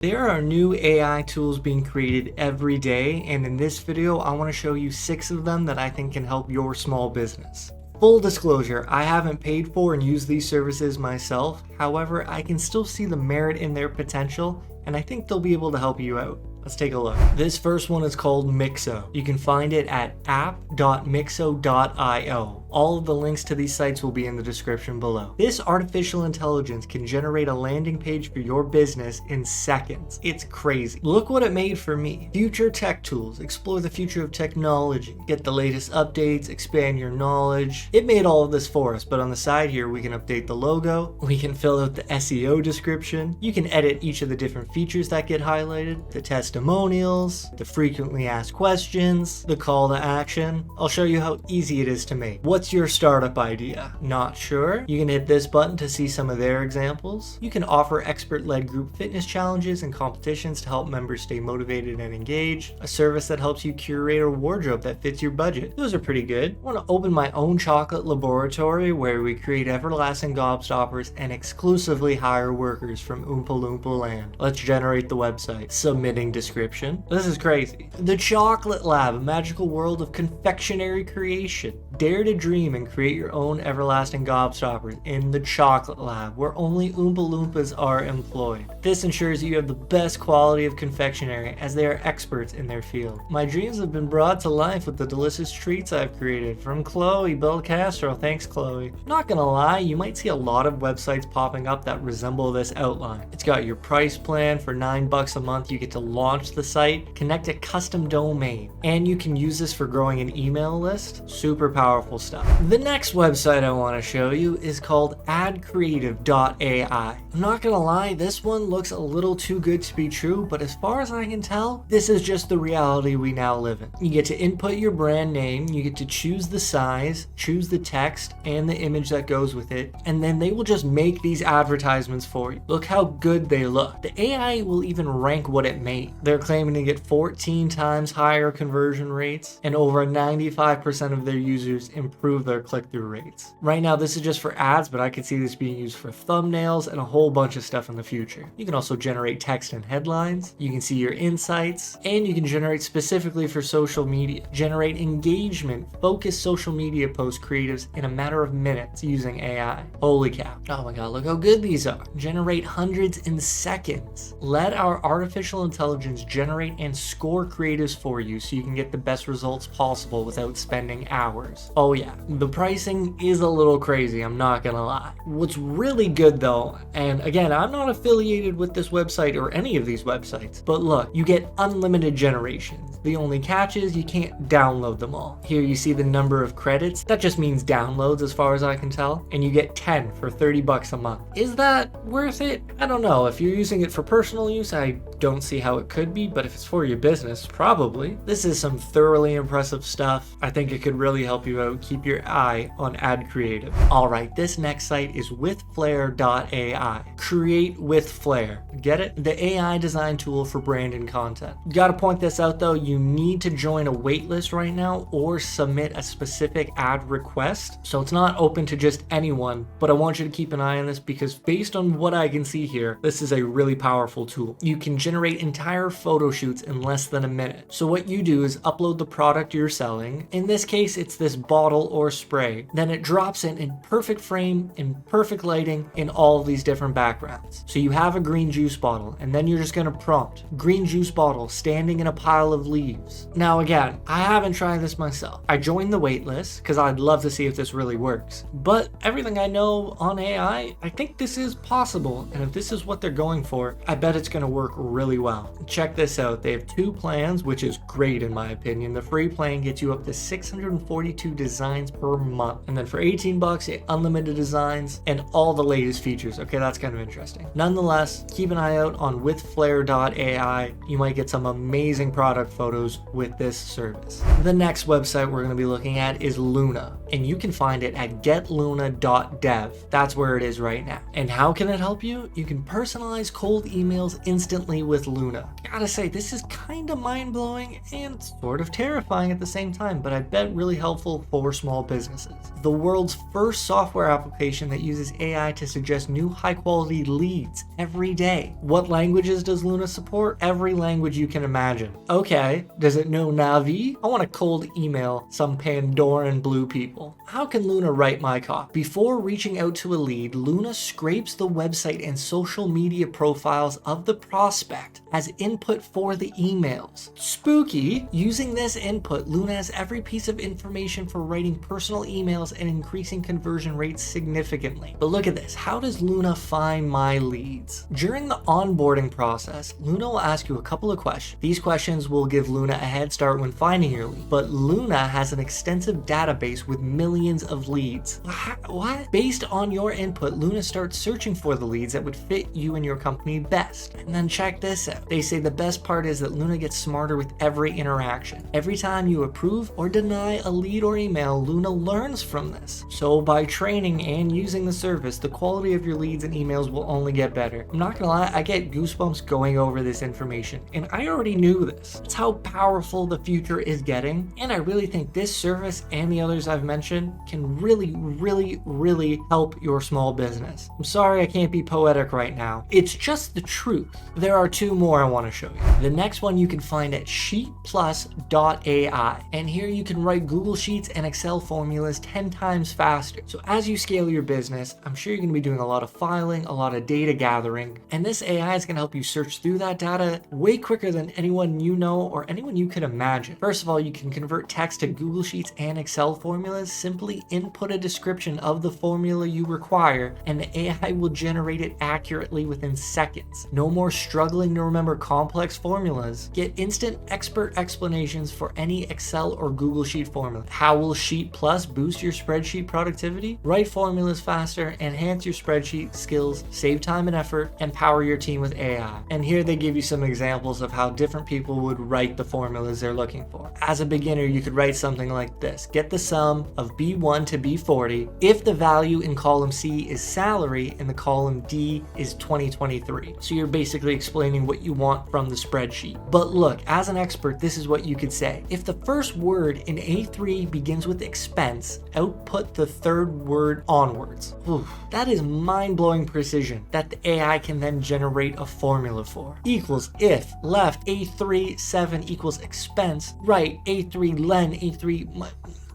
There are new AI tools being created every day, and in this video, I want to show you 6 of them that I think can help your small business. Full disclosure, I haven't paid for and used these services myself. However, I can still see the merit in their potential, and I think they'll be able to help you out. Let's take a look. This first one is called Mixo. You can find it at app.mixo.io. All of the links to these sites will be in the description below. This artificial intelligence can generate a landing page for your business in seconds. It's crazy. Look what it made for me. Future tech tools, explore the future of technology, get the latest updates, expand your knowledge. It made all of this for us, but on the side here, we can update the logo, we can fill out the SEO description, you can edit each of the different features that get highlighted, the testimonials, the frequently asked questions, the call to action. I'll show you how easy it is to make. What's your startup idea? Not sure? You can hit this button to see some of their examples. You can offer expert-led group fitness challenges and competitions to help members stay motivated and engaged. A service that helps you curate a wardrobe that fits your budget. Those are pretty good. I want to open my own chocolate laboratory where we create everlasting gobstoppers and exclusively hire workers from Oompa Loompa land. Let's generate the website. Submitting description. This is crazy. The Chocolate Lab, a magical world of confectionery creation. Dare to dream and create your own everlasting gobstoppers in the Chocolate Lab, where only Oompa Loompas are employed. This ensures you have the best quality of confectionery, as they are experts in their field. My dreams have been brought to life with the delicious treats I've created. From Chloe Belcastro. Thanks, Chloe. Not gonna lie, you might see a lot of websites popping up that resemble this outline. It's got your price plan. For $9 a month, you get to launch the site, connect a custom domain, and you can use this for growing an email list. Super powerful stuff. The next website I want to show you is called adcreative.ai. I'm not gonna lie, this one looks a little too good to be true, but as far as I can tell, this is just the reality we now live in. You get to input your brand name, you get to choose the size, choose the text, and the image that goes with it, and then they will just make these advertisements for you. Look how good they look. The AI will even rank what it made. They're claiming to get 14 times higher conversion rates, and over 95% of their users improve their click-through rates. Right now, this is just for ads, but I could see this being used for thumbnails and a whole bunch of stuff in the future. You can also generate text and headlines, you can see your insights, and you can generate specifically for social media. Generate engagement, focused social media post creatives in a matter of minutes using AI. Holy cow. Oh my god, look how good these are. Generate hundreds in seconds. Let our artificial intelligence generate and score creatives for you so you can get the best results possible without spending hours. Oh yeah, the pricing is a little crazy, I'm not gonna lie. What's really good though, and again, I'm not affiliated with this website or any of these websites, but look, you get unlimited generations. The only catch is you can't download them all. Here you see the number of credits. That just means downloads as far as I can tell, and you get 10 for $30 a month. Is that worth it? I don't know. If you're using it for personal use, I don't see how it could be, but if it's for your business, probably. This is some thoroughly impressive stuff. I think it could really help you out. Keep your eye on Ad Creative. Alright, this next site is withflair.ai. Create with Flair. Get it? The AI design tool for brand and content. Gotta point this out though, you need to join a waitlist right now or submit a specific ad request. So it's not open to just anyone, but I want you to keep an eye on this because based on what I can see here, this is a really powerful tool. You can generate entire photo shoots in less than a minute. So what you do is upload the product you're selling. In this case, it's this bottle or spray. Then it drops it in perfect frame, in perfect lighting, in all of these different backgrounds. So you have a green juice bottle, and then you're just gonna prompt, green juice bottle standing in a pile of leaves. Now again, I haven't tried this myself. I joined the waitlist because I'd love to see if this really works. But everything I know on AI, I think this is possible. And if this is what they're going for, I bet it's gonna work really well. Check this out. They have 2 plans, which is great in my opinion. The free plan gets you up to 642 designs per month. And then for $18, you get unlimited designs and all the latest features. Okay, that's kind of interesting. Nonetheless, keep an eye out on withflair.ai. You might get some amazing product photos with this service. The next website we're going to be looking at is Luna, and you can find it at getluna.dev. That's where it is right now. And how can it help you? You can personalize cold emails instantly with Luna. Gotta say, this is kind of mind-blowing and sort of terrifying at the same time, but I bet really helpful for small businesses. The world's first software application that uses AI to suggest new high-quality leads every day. What languages does Luna support? Every language you can imagine. Okay, does it know Navi? I want to cold email some Pandoran blue people. How can Luna write my copy? Before reaching out to a lead, Luna scrapes the website and social media profiles of the prospect as input for the emails. Spooky! Using this input, Luna has every piece of information for writing personal emails and increasing conversion rates significantly. But look at this. How does Luna find my leads? During the onboarding process, Luna will ask you a couple of questions. These questions will give Luna a head start when finding your lead. But Luna has an extensive database with millions of leads. What? Based on your input, Luna starts searching for the leads that would fit you and your company best. And then check this out. They say the best part is that Luna gets smarter with every interaction. Every time you approve or deny a lead or email, Luna learns from this. So by training and using the service, the quality of your leads and emails will only get better. I'm not gonna lie, I get goosebumps going over this information, and I already knew this. That's how powerful the future is getting, and I really think this service and the others I've mentioned can really help your small business. I'm sorry I can't be poetic right now. It's just the truth. There are two more I want to show you. The next one you can find at sheetplus.ai, and here you can write Google Sheets and Excel formulas 10 times faster. So as you scale your business, I'm sure you're going to be doing a lot of filing, a lot of data gathering, and this AI is going to help you search through that data way quicker than anyone you know or anyone you could imagine. First of all, you can convert text to Google Sheets and Excel formulas. Simply input a description of the formula you require, and the AI will generate it accurately within seconds. No more struggling to remember complex formulas. Get instant expert explanations for any Excel or Google Sheet formula. How will Sheet Plus boost your spreadsheet productivity? Write formulas faster, enhance your spreadsheet skills, save time and effort, and power your team with AI. And here they give you some examples of how different people would write the formulas they're looking for. As a beginner, you could write something like this. Get the sum of B1 to B40 if the value in column C is salary and the column D is 2023. So you're basically explaining what you want from the spreadsheet. But look, as an expert, this is what you could say. If the first word in A3 begins with expense, output the third word onwards. Oof, that is mind-blowing precision that the AI can then generate a formula for. Equals if left A3 7 equals expense, right A3 len A3.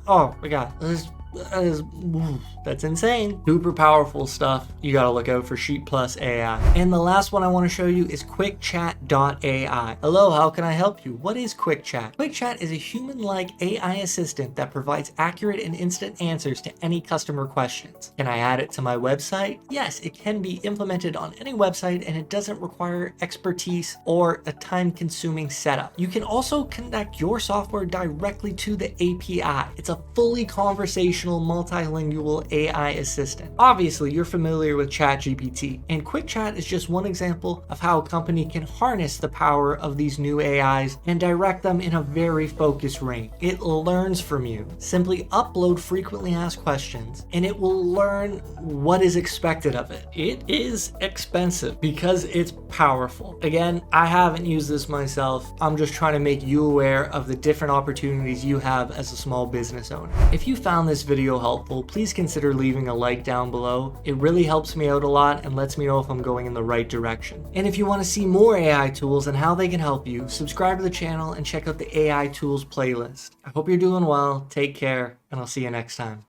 Oh my god, that's insane. Super powerful stuff. You gotta look out for Sheet Plus AI. And the last one I want to show you is QuickChat.ai. Hello, how can I help you? What is QuickChat? QuickChat is a human-like AI assistant that provides accurate and instant answers to any customer questions. Can I add it to my website? Yes, it can be implemented on any website, and it doesn't require expertise or a time-consuming setup. You can also connect your software directly to the API. It's a fully conversational multilingual AI assistant. Obviously, you're familiar with ChatGPT, and QuickChat is just one example of how a company can harness the power of these new AIs and direct them in a very focused range. It learns from you. Simply upload frequently asked questions, and it will learn what is expected of it. It is expensive because it's powerful. Again, I haven't used this myself. I'm just trying to make you aware of the different opportunities you have as a small business owner. If you found this video helpful, please consider leaving a like down below. It really helps me out a lot and lets me know if I'm going in the right direction. And if you want to see more AI tools and how they can help you, subscribe to the channel and check out the AI tools playlist. I hope you're doing well, take care, and I'll see you next time.